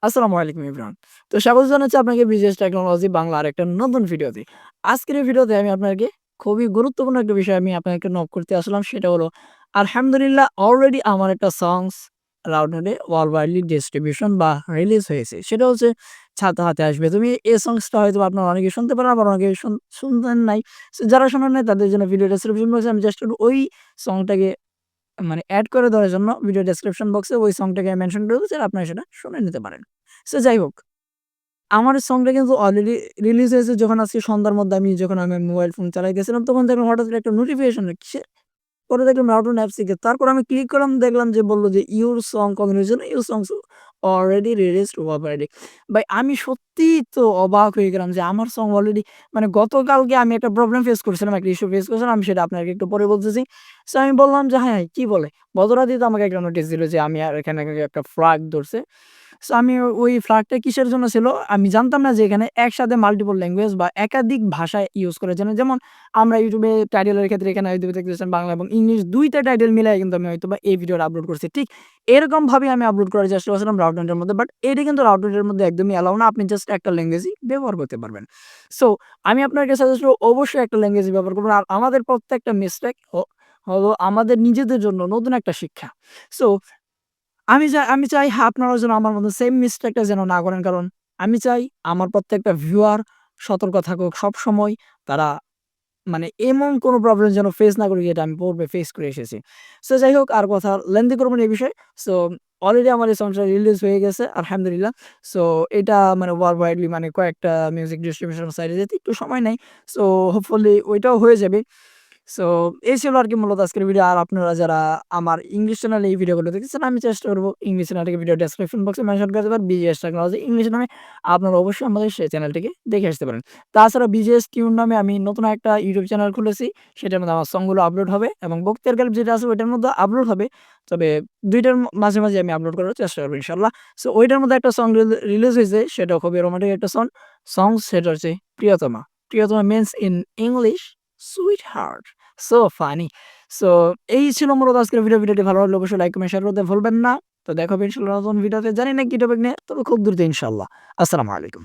আসসালামু আলাইকুম এভরিওয়ান। তো স্বাগত জানাচ্ছি আপনাকে বিজনেস টেকনোলজি বাংলার একটা নতুন ভিডিওতে। আজকের এই ভিডিওতে আমি আপনাকে খুবই গুরুত্বপূর্ণ একটা বিষয় আমি আপনাকে নক করতে আসলাম। সেটা হলো আলহামদুলিল্লাহ অলরেডি আমার একটা সংস রাউন্ডে ওয়ার্লড ওয়াইডলি ডিস্ট্রিবিউশন বা রিলিজ হয়েছে। সেটা হচ্ছে 'ছাতা হাতে আসবে তুমি'। এই সংসটা হয়তো আপনারা অনেকেই শুনতে পারেন, আবার অনেকে শুনতেন নাই। সো যারা শোনেন নাই তাদের জন্য ভিডিও ডেসক্রিপশন বক্সে আমি জাস্ট ওই সংটাকে মানে এড করে দেওয়ার জন্য ভিডিও ডেসক্রিপশন বক্সে ওই সংটাকে মেনশন করে দিয়েছি, আর আপনারা সেটা শুনে নিতে পারেন। সো যাই হোক, আমার সংটা কিন্তু অলরেডি রিলিজ হয়েছে যখন আজকে সন্ধ্যার মধ্যে যখন আমি মোবাইল ফোন চালাইতেছিলাম, তখন দেখলাম হঠাৎ করে একটা নোটিফিকেশন কিসের? পরে দেখলাম রাউটার অ্যাপস থেকে। তারপর আমি ক্লিক করলাম, দেখলাম যে বলল যে your song combination your songs already released already. ভাই আমি সত্যিই তো অবাক হয়ে গেলাম যে আমার সং অলরেডি মানে গতকালকে আমি একটা প্রবলেম ফেস করছিলাম, একটা ইস্যু ফেস করছিলাম। আমি সেটা আপনাকে একটু পরে বলতেছি। সো আমি বললাম যে, "হ্যাঁ, কি বলে?" গতরাতেই তো আমাকে একটা নোটিস দিল যে আমি আর এখানে একটা ফ্লাগ ধরছে। সো আমি ওই ফ্ল্যাগটা কিসের জন্য ছিল? আমি জানতাম না যে এখানে একসাথে মাল্টিপল ল্যাঙ্গুয়েজ বা একাধিক ভাষা ইউজ করার জন্য। যেমন আমরা YouTube এ টাইটেলের ক্ষেত্রে এখানে হয়তো দেখতেছেন বাংলা এবং ইংলিশ ২ টা টাইটেল মিলায়ে কিন্তু আমি হয়তোবা এই ভিডিওটা আপলোড করছি। ঠিক এরকমভাবে আমি আপলোড করার চেষ্টা করছিলাম রাউটারটার মধ্যে। বাট এটা কিন্তু রাউটারের মধ্যে একদমই অ্যালাও না। আপনি জাস্ট একটা ল্যাঙ্গুয়েজই ব্যবহার করতে পারবেন। সো আমি আপনাকে সাজেস্ট করব অবশ্যই একটা ল্যাঙ্গুয়েজই ব্যবহার করবেন। আর আমাদের প্রত্যেকটা মিস্টেক হলো আমাদের নিজেদের জন্য নতুন একটা শিক্ষা। সো আমি চাই আপনারাও যেন আমার মতো সেম মিস্টেকটা যেন না করেন। কারণ আমি চাই আমার প্রত্যেকটা ভিউয়ার সতর্ক থাকুক সবসময়। তারা মানে এমন কোনো প্রবলেম যেন ফেস না করি যেটা আমি পূর্বে ফেস করে এসেছি। সো যাই হোক, আর কথা লেন্দি করব না এই বিষয়ে। সো অলরেডি আমার এই সংটা রিলিজ হয়ে গেছে আলহামদুলিল্লাহ। সো এটা মানে ওয়ার্লড ওয়াইডলি মানে কয়েকটা মিউজিক ডিস্ট্রিবিউশন সাইটে যেতে একটু সময় নেয়। সো হোপফুলি ওইটাও হয়ে যাবে। সো এই ছিল আরকি মূলত আজকের ভিডিও। আর আপনারা যারা আমার ইংলিশ চ্যানেলে এই ভিডিওগুলো দেখতেছেন, আমি চেষ্টা করব ইংলিশ চ্যানেলটিকে ভিডিও ডেসক্রিপশন বক্সে মেনশন করে দেবার বিজিএস টেকনোলজি ইংলিশ নামে। আপনারা অবশ্যই আমাদের সেই চ্যানেলটিকে দেখে আসতে পারেন। তাছাড়া বিজিএস টিউন নামে আমি নতুন একটা ইউটিউব চ্যানেল খুলেছি। সেটার মধ্যে আমার সংগুলো আপলোড হবে এবং বক্তিয়ার গালিব যেটা আছে ওইটার মধ্যে আপলোড হবে। তবে ২ টার মাঝে, মাঝে আমি আপলোড করার চেষ্টা করব ইনশাআল্লাহ। সো ওইটার মধ্যে একটা সং রিলিজ হয়েছে, সেটাও খুবই রোমান্টিক একটা সং সেটা হচ্ছে 'প্রিয়তমা'। 'প্রিয়তমা' means in English sweet heart. So funny. So এই ছিল মূলত আজকের ভিডিওটি ভালো লাগলে অবশ্যই লাইক, কমেন্ট, শেয়ার করতে ভুলবেন না। তো দেখা হবে ইনশাআল্লাহ নতুন ভিডিওতে। জানি না কি টপিক নিয়ে, তবে খুব দ্রুত ইনশাআল্লাহ। আসসালামু আলাইকুম।